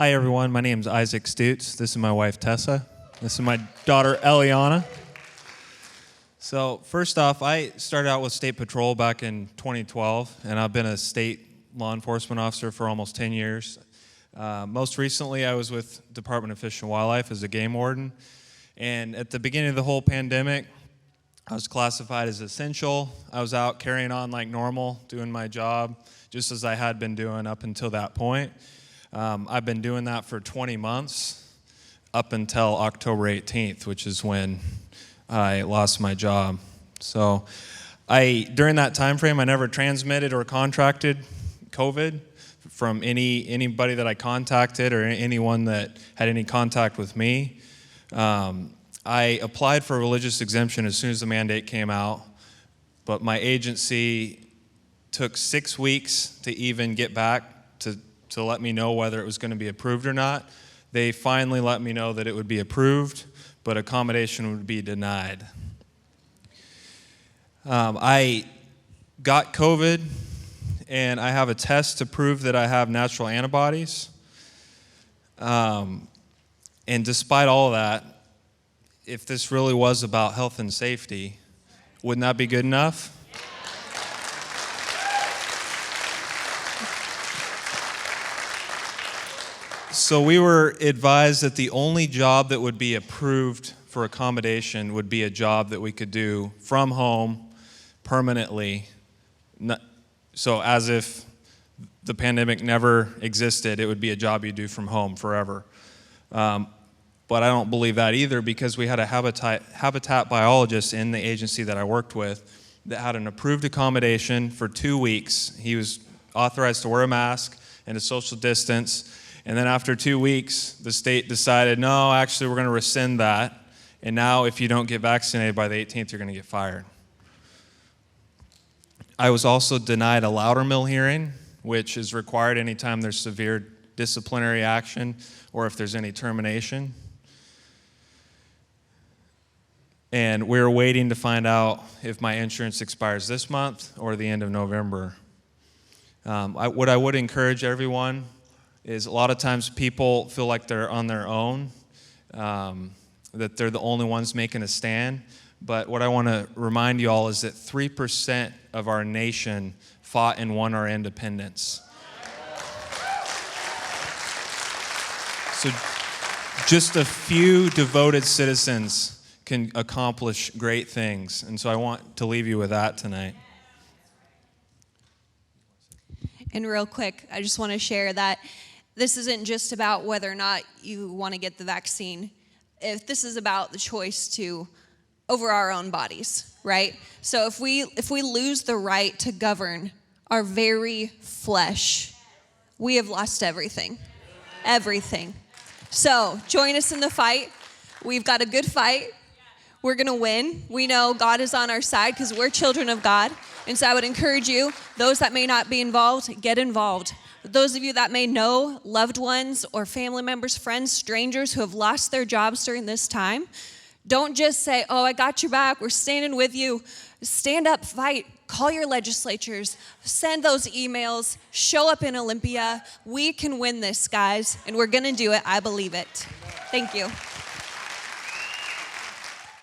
Hi, everyone. My name is Isaac Stutz. This is my wife, Tessa. This is my daughter, Eliana. So first off, I started out with State Patrol back in 2012, and I've been a state law enforcement officer for almost 10 years. Most recently, I was with Department of Fish and Wildlife as a game warden. And at the beginning of the whole pandemic, I was classified as essential. I was out carrying on like normal, doing my job, just as I had been doing up until that point. I've been doing that for 20 months, up until October 18th, which is when I lost my job. So during that time frame, I never transmitted or contracted COVID from anybody that I contacted or anyone that had any contact with me. I applied for a religious exemption as soon as the mandate came out, but my agency took 6 weeks to even get back to let me know whether it was going to be approved or not. They finally let me know that it would be approved, but accommodation would be denied. I got COVID, and I have a test to prove that I have natural antibodies. And despite all of that, if this really was about health and safety, wouldn't that be good enough? So we were advised that the only job that would be approved for accommodation would be a job that we could do from home permanently. So as if the pandemic never existed, it would be a job you do from home forever. But I don't believe that either, because we had a habitat biologist in the agency that I worked with that had an approved accommodation for 2 weeks. He was authorized to wear a mask and a social distance. And then after 2 weeks, the state decided, no, actually, we're going to rescind that. And now if you don't get vaccinated by the 18th, you're going to get fired. I was also denied a Loudermill hearing, which is required anytime there's severe disciplinary action or if there's any termination. And we're waiting to find out if my insurance expires this month or the end of November. What I would encourage everyone is a lot of times people feel like they're on their own, that they're the only ones making a stand. But what I want to remind you all is that 3% of our nation fought and won our independence. So just a few devoted citizens can accomplish great things. And so I want to leave you with that tonight. And real quick, I just want to share that this isn't just about whether or not you want to get the vaccine. If this is about the choice over our own bodies, right? So if we lose the right to govern our very flesh, we have lost everything. Everything. So join us in the fight. We've got a good fight. We're going to win. We know God is on our side because we're children of God. And so I would encourage you, those that may not be involved, get involved. Those of you that may know loved ones or family members, friends, strangers who have lost their jobs during this time, don't just say, oh, I got your back, we're standing with you. Stand up, fight, call your legislatures, send those emails, show up in Olympia. We can win this, guys, and we're going to do it. I believe it. Thank you.